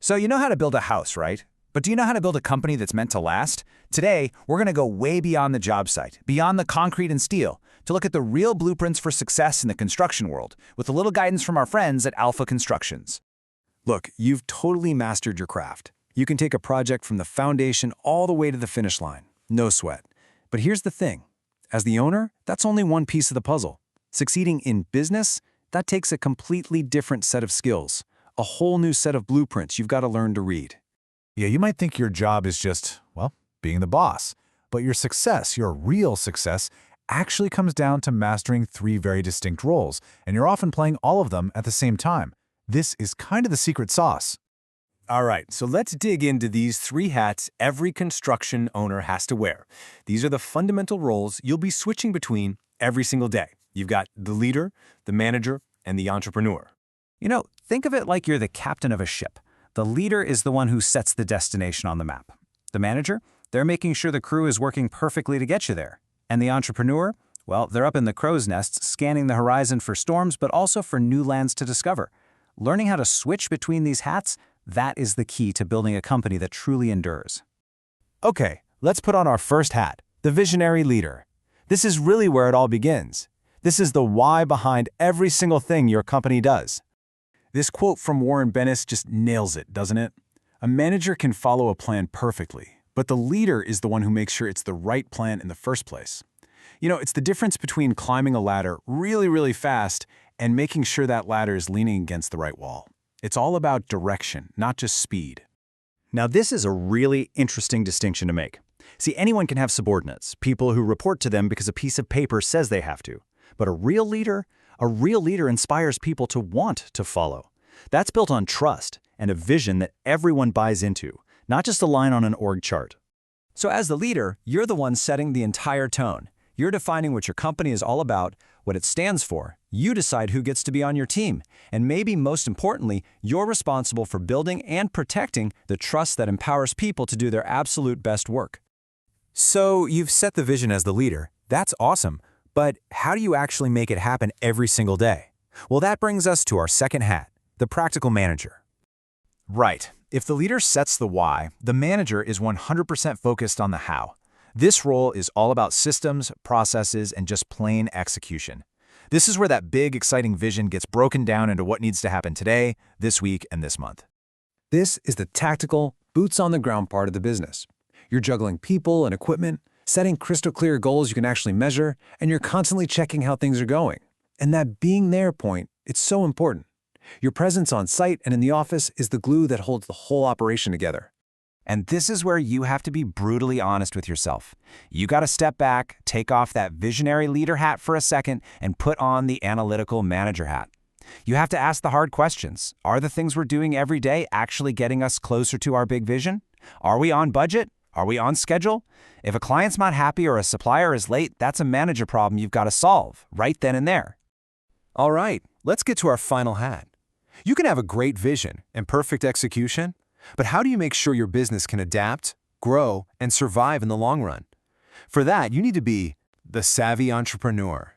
So you know how to build a house, right? But do you know how to build a company that's meant to last? Today, we're going to go way beyond the job site, beyond the concrete and steel, to look at the real blueprints for success in the construction world, with a little guidance from our friends at Alpha Constructions. Look, you've totally mastered your craft. You can take a project from the foundation all the way to the finish line. No sweat. But here's the thing. As the owner, that's only one piece of the puzzle. Succeeding in business, that takes a completely different set of skills. A whole new set of blueprints you've got to learn to read. Yeah, you might think your job is just, well, being the boss. But your success, your real success, actually comes down to mastering three very distinct roles, and you're often playing all of them at the same time. This is kind of the secret sauce. All right, so let's dig into these three hats every construction owner has to wear. These are the fundamental roles you'll be switching between every single day. You've got the leader, the manager, and the entrepreneur. You know, think of it like you're the captain of a ship. The leader is the one who sets the destination on the map. The manager, they're making sure the crew is working perfectly to get you there. And the entrepreneur, well, they're up in the crow's nests scanning the horizon for storms, but also for new lands to discover. Learning how to switch between these hats, that is the key to building a company that truly endures. Okay, let's put on our first hat, the visionary leader. This is really where it all begins. This is the why behind every single thing your company does. This quote from Warren Bennis just nails it, doesn't it? A manager can follow a plan perfectly, but the leader is the one who makes sure it's the right plan in the first place. You know, it's the difference between climbing a ladder really fast and making sure that ladder is leaning against the right wall. It's all about direction, not just speed. Now, this is a really interesting distinction to make. See, anyone can have subordinates, people who report to them because a piece of paper says they have to. But a real leader inspires people to want to follow. That's built on trust and a vision that everyone buys into, not just a line on an org chart. So as the leader, you're the one setting the entire tone. You're defining what your company is all about, what it stands for. You decide who gets to be on your team. And maybe most importantly, you're responsible for building and protecting the trust that empowers people to do their absolute best work. So you've set the vision as the leader. That's awesome. But how do you actually make it happen every single day? Well, that brings us to our second hat, the practical manager. Right. If the leader sets the why, the manager is 100% focused on the how. This role is all about systems, processes, and just plain execution. This is where that big, exciting vision gets broken down into what needs to happen today, this week, and this month. This is the tactical, boots-on-the-ground part of the business. You're juggling people and equipment, setting crystal-clear goals you can actually measure, and you're constantly checking how things are going. And that being there point, it's so important. Your presence on site and in the office is the glue that holds the whole operation together. And this is where you have to be brutally honest with yourself. You got to step back, take off that visionary leader hat for a second, and put on the analytical manager hat. You have to ask the hard questions. Are the things we're doing every day actually getting us closer to our big vision? Are we on budget? Are we on schedule? If a client's not happy or a supplier is late, that's a manager problem you've got to solve right then and there. All right, let's get to our final hat. You can have a great vision and perfect execution, but how do you make sure your business can adapt, grow, and survive in the long run? For that, you need to be the savvy entrepreneur.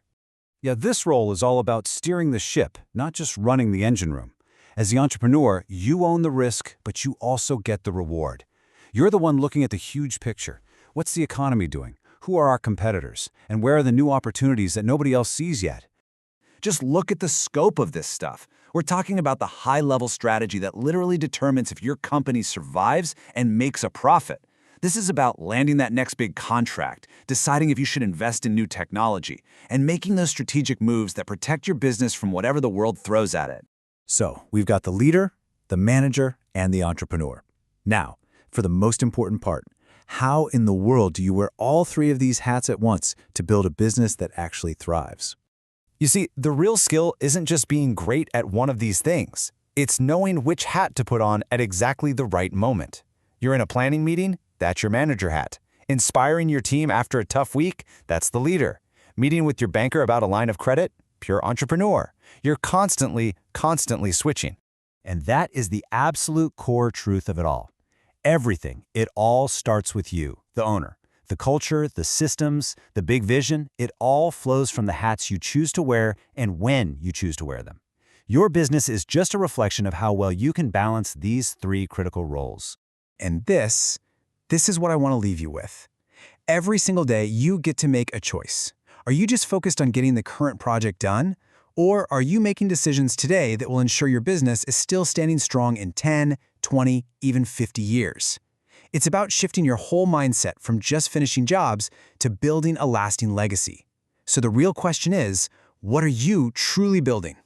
Yeah, this role is all about steering the ship, not just running the engine room. As the entrepreneur, you own the risk, but you also get the reward. You're the one looking at the huge picture. What's the economy doing? Who are our competitors? And where are the new opportunities that nobody else sees yet? Just look at the scope of this stuff. We're talking about the high-level strategy that literally determines if your company survives and makes a profit. This is about landing that next big contract, deciding if you should invest in new technology, and making those strategic moves that protect your business from whatever the world throws at it. So, we've got the leader, the manager, and the entrepreneur. Now, for the most important part, how in the world do you wear all three of these hats at once to build a business that actually thrives? You see, the real skill isn't just being great at one of these things. It's knowing which hat to put on at exactly the right moment. You're in a planning meeting? That's your manager hat. Inspiring your team after a tough week? That's the leader. Meeting with your banker about a line of credit? Pure entrepreneur. You're constantly switching. And that is the absolute core truth of it all. Everything, it all starts with you, the owner. The culture, the systems, the big vision, it all flows from the hats you choose to wear and when you choose to wear them. Your business is just a reflection of how well you can balance these three critical roles. And this is what I want to leave you with. Every single day, you get to make a choice. Are you just focused on getting the current project done? Or are you making decisions today that will ensure your business is still standing strong in 10, 20, even 50 years? It's about shifting your whole mindset from just finishing jobs to building a lasting legacy. So the real question is, what are you truly building?